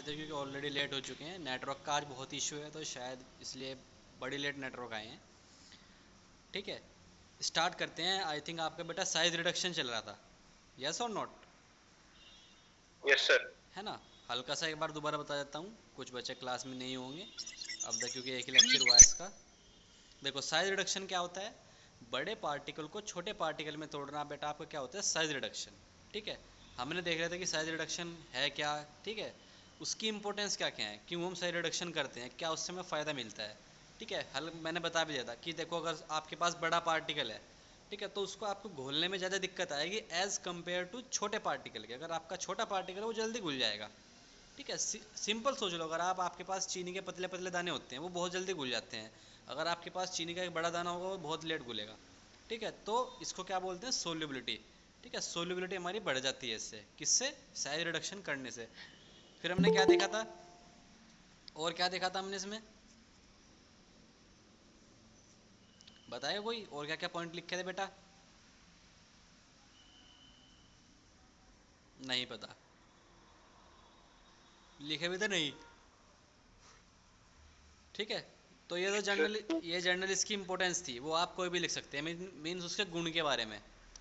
लेते हैं क्योंकि ऑलरेडी लेट हो चुके हैं। नेटवर्क का आज बहुत इशू है तो शायद इसलिए बड़ी लेट नेटवर्क आए हैं। ठीक है, स्टार्ट करते हैं। आई थिंक आपका बेटा साइज रिडक्शन चल रहा था, यस और नॉट? Yes sir. है ना? हल्का सा एक बार दोबारा बता देता हूँ, कुछ बच्चे क्लास में नहीं होंगे अब तक क्योंकि एक ही लेक्चर हुआ है इसका। देखो साइज रिडक्शन क्या होता है, बड़े पार्टिकल को छोटे पार्टिकल में तोड़ना बेटा आपका क्या होता है, साइज रिडक्शन। ठीक है, हमने देख रहे थे कि साइज रिडक्शन है क्या। ठीक है, उसकी इंपॉर्टेंस क्या क्या है, क्यों हम साइज रिडक्शन करते हैं, क्या उससे हमें फ़ायदा मिलता है। ठीक है, हल मैंने बता भी दिया था कि देखो अगर आपके पास बड़ा पार्टिकल है, ठीक है, तो उसको आपको घोलने में ज़्यादा दिक्कत आएगी एज़ कम्पेयर टू छोटे पार्टिकल के। अगर आपका छोटा पार्टिकल है वो जल्दी घुल जाएगा। ठीक है, सिंपल सोच लो, अगर आपके पास चीनी के पतले पतले दाने होते हैं वो बहुत जल्दी घुल जाते हैं, अगर आपके पास चीनी का एक बड़ा दाना होगा वो बहुत लेट घुलेगा। ठीक है, तो इसको क्या बोलते हैं, सोल्युबिलिटी। ठीक है, सोल्युबिलिटी हमारी बढ़ जाती है इससे, किससे, साइज रिडक्शन करने से। फिर हमने क्या देखा था, और क्या देखा था हमने इसमें, बताया कोई, और क्या क्या पॉइंट लिखे थे बेटा? नहीं पता, लिखे भी थे नहीं। ठीक है, तो ये तो जनरल, ये जर्नलिस्ट की इंपॉर्टेंस थी, वो आप कोई भी लिख सकते हैं, मीन्स उसके गुण के बारे में।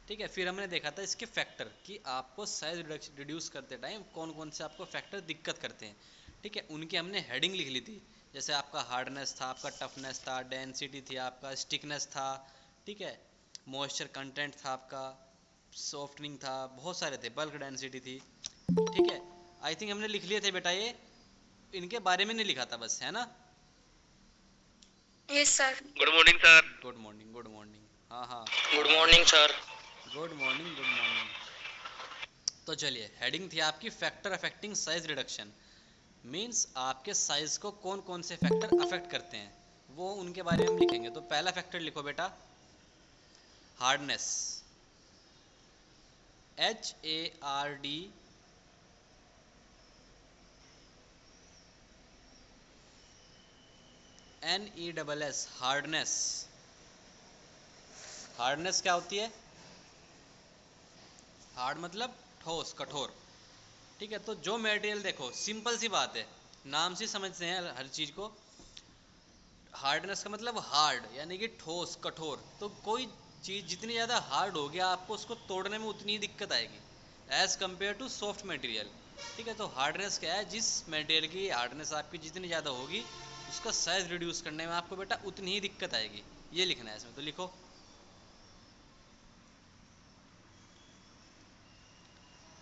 ठीक है, फिर हमने देखा था इसके फैक्टर कि आपको साइज रिड्यूस करते टाइम कौन कौन से आपको फैक्टर दिक्कत करते हैं। ठीक है, उनकी हमने हेडिंग लिख ली थी, जैसे आपका हार्डनेस था, आपका टफनेस था, डेंसिटी थी, आपका स्टिकनेस था। ठीक है, मॉइस्चर कंटेंट था आपका, सॉफ्टनिंग था, बहुत सारे थे, बल्क डेंसिटी थी। ठीक है, आई थिंक हमने लिख लिए थे बेटा ये, इनके बारे में नहीं लिखा था बस, है ना? Yes sir. Good morning sir. Good morning, good morning. हाँ हाँ, गुड आ गए। Morning sir. Good morning, good morning. तो चलिए, हेडिंग थी आपकी factor affecting size reduction, means आपके साइज को कौन कौन से फैक्टर अफेक्ट करते हैं, वो उनके बारे में हम लिखेंगे। तो पहला फैक्टर लिखो बेटा, hardness, HARD, NESS, hardness. Hardness क्या होती है, हार्ड मतलब ठोस, कठोर। ठीक है, तो जो मटेरियल, देखो सिंपल सी बात है, नाम से समझते हैं हर चीज़ को। हार्डनेस का मतलब हार्ड यानी कि ठोस, कठोर। तो कोई चीज़ जितनी ज़्यादा हार्ड होगी आपको उसको तोड़ने में उतनी ही दिक्कत आएगी as compare to soft material. ठीक है, तो हार्डनेस क्या है, जिस मटेरियल की हार्डनेस आपकी जितनी ज़्यादा होगी उसका साइज रिड्यूस करने में आपको बेटा उतनी ही दिक्कत आएगी। ये लिखना है इसमें, तो लिखो,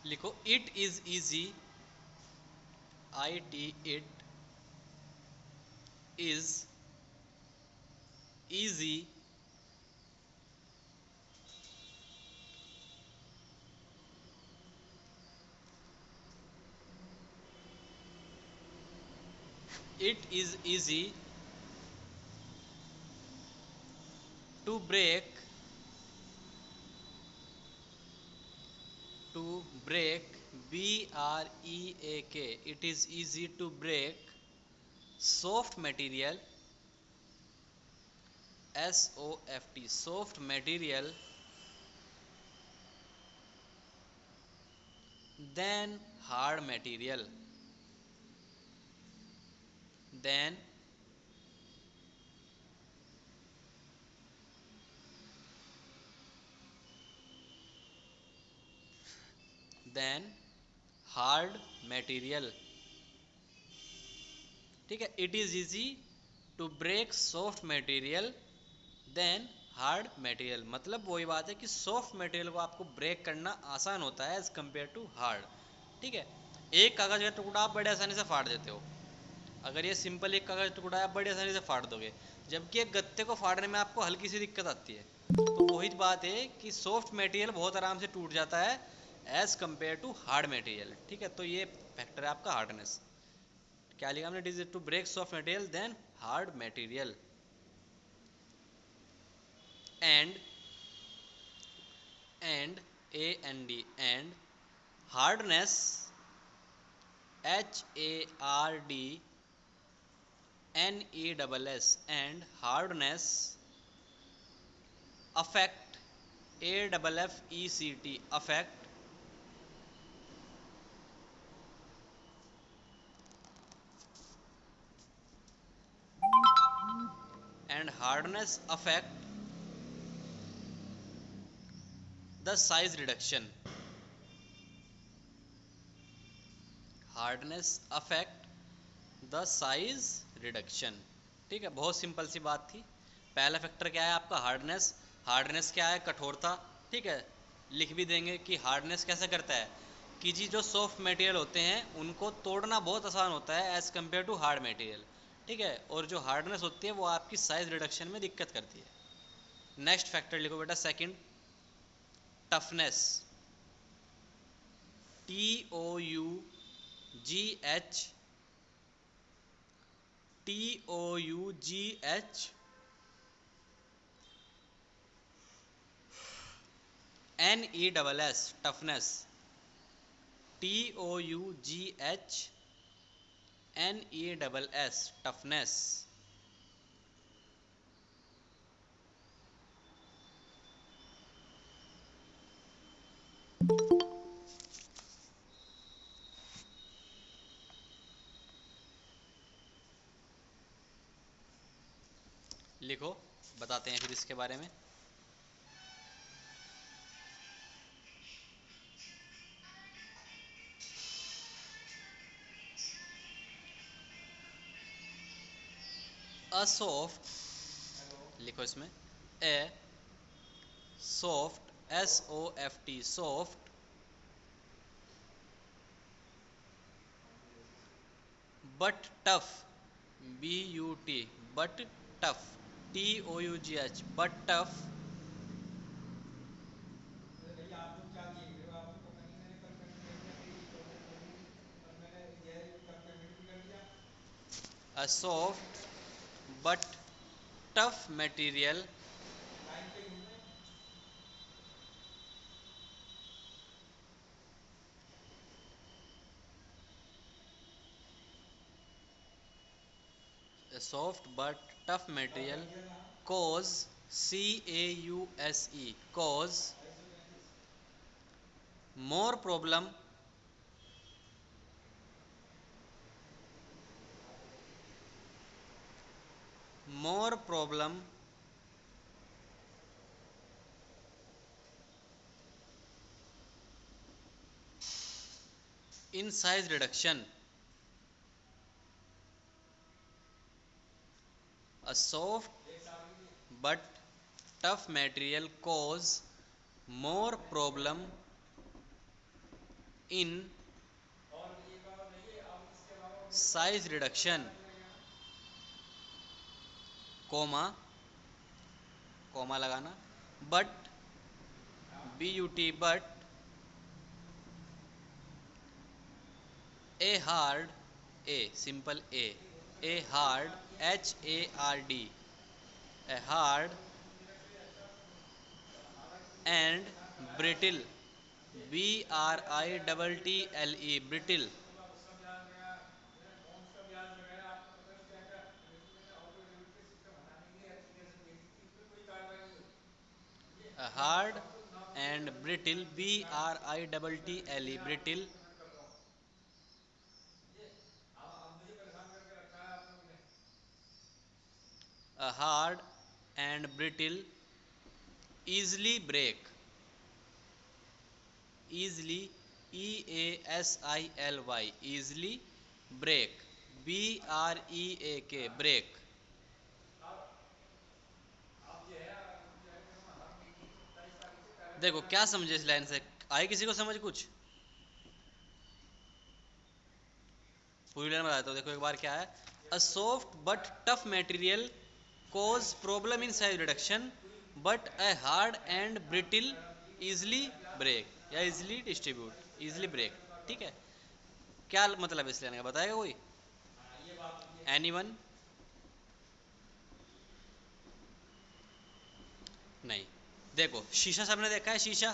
लिखो, it is easy, IT, it is easy it is easy to break, to break, BREAK, it is easy to break soft material, SOFT, soft material than hard material, than than hard material। ठीक है, it is easy to break soft material then hard material, मतलब वही बात है कि soft material को आपको break करना आसान होता है एज कम्पेयर टू हार्ड। ठीक है, एक कागज़ का टुकड़ा आप बड़े आसानी से फाड़ देते हो, अगर ये सिंपल एक कागज़ टुकड़ा है आप बड़ी आसानी से फाड़ दोगे, जबकि एक गत्ते को फाड़ने में आपको हल्की सी दिक्कत आती है। तो वही बात है कि सॉफ्ट मटेरियल बहुत आराम से टूट जाता है as compare to hard material. ठीक है, तो ये फैक्टर है आपका हार्डनेस। क्या लिखा हमने, it is to break soft material then hard material. And, and, AND, and hardness, HARDNESS, and hardness affect, AFFECT, affect hardness affect the size reduction. Hardness affect the size reduction. ठीक है, बहुत simple सी बात थी। पहला factor क्या है आपका? Hardness. Hardness क्या है? कठोरता। ठीक है, लिख भी देंगे कि हार्डनेस कैसे करता है कि जी जो सॉफ्ट मटेरियल होते हैं उनको तोड़ना बहुत आसान होता है as compare to hard material. ठीक है, और जो हार्डनेस होती है वो आपकी साइज रिडक्शन में दिक्कत करती है। नेक्स्ट फैक्टर लिखो बेटा, second, toughness. TOUGH, TOUGH NESS, toughness. TOUGHNESS, toughness. लिखो, बताते हैं फिर इसके बारे में। अ सॉफ्ट, लिखो इसमें, ए soft, SOFT, soft but tough, BUT, but tough, TOUGH, but tough, अरे भैया आप लोग क्या देख रहे हो? आप लोग पता नहीं, मैंने कल पेमेंट कर दिया, मेरी प्रोग्रेस बढ़ गई। कल मैंने ये कल पेमेंट भी कर दिया। A soft but tough material line पे ही हूँ मैं। सॉफ्ट बट टफ कब कर मटेरियल दिया था? cause, CAUSE, cause 2235। more problem more problem in size reduction. A soft एक साल के लिए। but tough material cause more problem in और एक बार बताइए, अब इसके अलावा और मेरे पास size कोई reduction, उदाहरण नहीं रह गया ना। comma, comma लगाना, but, हाँ। but a hard, a simple, नहीं, वो तो मैंने a उसका hard, इस्तेमाल किया है। HARD, a hard वो तो मेरा कोई अच्छा हालांकि मुझे उसने and परेशान कराया है। brittle, समझे? मैंने ब्याज लगाया, फिर इंटरेस्ट, BRITTLE, brittle, उसके बाद उसका ब्याज लगाया, मैंने बॉन्ड्स का ब्याज लगाया। आपने पता नहीं क्या क्या, फिर इसमें मैंने ऑटो डेबिट के सिस्टम हटाने के लिए एप्लीकेशन भेजी थी, उसमें कोई कार्रवाई नहीं हुई। समझे? a ना hard ना मुझे and कभी कोई brittle, पेमेंट के शिकायत थी। कोई मैसेज नहीं BRITTLE, गया आपको brittle, जो पेमेंट कर रहा हूँ। समझे? अब मुझे परेशान करके रखा है आप लोगों ने। a hard and brittle, easily break, easily, EASILY, easily break, BREAK, हाँ। break। अब अब जो है देखो, हम 27 तारीख से पहला देखो पेमेंट क्या आपको समझे इस भेज लाइन देंगे। से? आई किसी को समझ कुछ? पूरी लाइन बताता हूँ, देखो एक बार क्या है। ये अ अपने को सॉफ्ट बट टफ मटेरियल मैं cause problem in देखो size reduction पूरी but a hard bank and में आपको brittle कह रहा थी कि easily ब्याज break इतना या डालो, easily distribute, 27 से easily पहला break। पेमेंट पूरा कर ठीक है, दो। क्या मतलब है इस लाइन का? बताएगा कोई? हाँ, ये बात होती है। एनीवन? नहीं। देखो शीशा, सबने देखा है शीशा?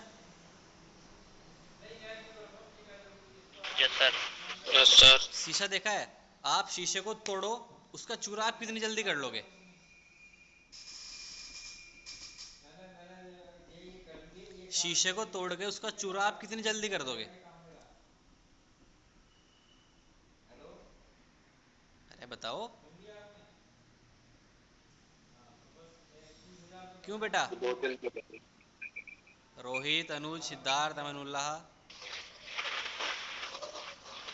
नहीं, मैं क्यों रखूँ अपनी क्या जरूरत है? इसको यस आप सर। दुकान पे यस रखो। सर। शीशा देखा है? आप शीशे को तोड़ो, उसका चूरा आप कितनी जल्दी कर लोगे? मैंने ये कर लिए, एक साल की शीशे को वैलिडिटी तोड़ के थी, उसका उसके चूरा बाद आप आपको कितनी पेमेंट जल्दी नहीं कर दोगे? करेगा ये काम मेरा। हेलो, अरे बताओ। सुन लिया आपने? हाँ, तो बस क्यों बेटा? बहुत जल्दी हो जाती रोहित, अनुज, सिद्धार्थ, अमनुल्लाह।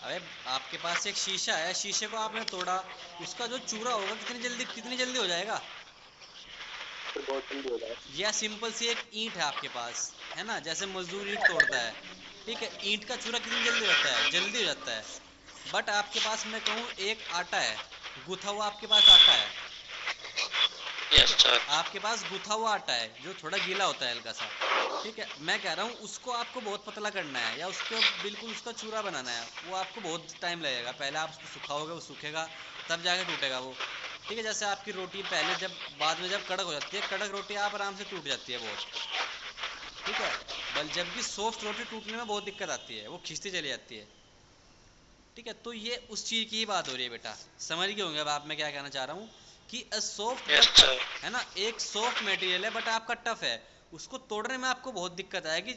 अबे आपके पास एक शीशा है, शीशे को आपने तोड़ा, उसका जो चूरा होगा कितनी जल्दी हो जाएगा? है, बहुत जल्दी हो जाए। या सिंपल सी एक ईंट है आपके पास, है ना, जैसे मजदूर ईंट तोड़ता है, ठीक है, ईंट का चूरा कितनी जल्दी हो जाता है? जल्दी हो जाता है। बट आपके पास मैं कहूँ एक आटा है, गूथा हुआ आपके पास आटा है, ठीक यस है, सर। आपके पास गूथा हुआ आटा है जो थोड़ा गीला होता है हल्का सा, ठीक है, मैं कह रहा हूँ उसको आपको बहुत पतला करना है या उसको बिल्कुल उसका चूरा बनाना है, वो आपको बहुत टाइम लगेगा। पहले आप उसको सुखाओगे, वो सूखेगा, तब जाके टूटेगा वो, ठीक है। जैसे आपकी रोटी पहले जब बाद में जब कड़क हो जाती है, कड़क रोटी आप आराम से टूट जाती है बहुत, ठीक है, बल जबकि सॉफ्ट रोटी टूटने में बहुत दिक्कत आती है, वो खिंचती चली जाती है, ठीक है। तो ये उस चीज़ की ही बात हो रही है बेटा, समझ गए होंगे अब आप मैं क्या कहना चाह रहा हूँ कि a soft yes but sir. Tough, है ना, एक सॉफ्ट मटेरियल है बट आपका टफ है, उसको तोड़ने में आपको बहुत दिक्कत आएगी,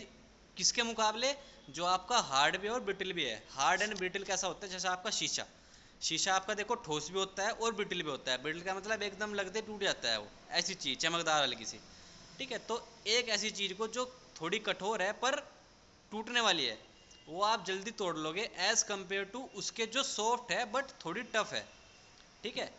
किसके मुकाबले? जो आपका हार्ड भी है और ब्रिटल भी है। हार्ड एंड ब्रिटल कैसा होता है? जैसे आपका शीशा, शीशा आपका देखो ठोस भी होता है और ब्रिटल भी होता है। ब्रिटल का मतलब एकदम लगते टूट जाता है, वो ऐसी चीज़ चमकदार हल्की सी, ठीक है। तो एक ऐसी चीज़ को जो थोड़ी कठोर है पर टूटने वाली है, वो आप जल्दी तोड़ लोगे एज कंपेयर टू उसके जो सॉफ्ट है बट थोड़ी टफ है, ठीक है।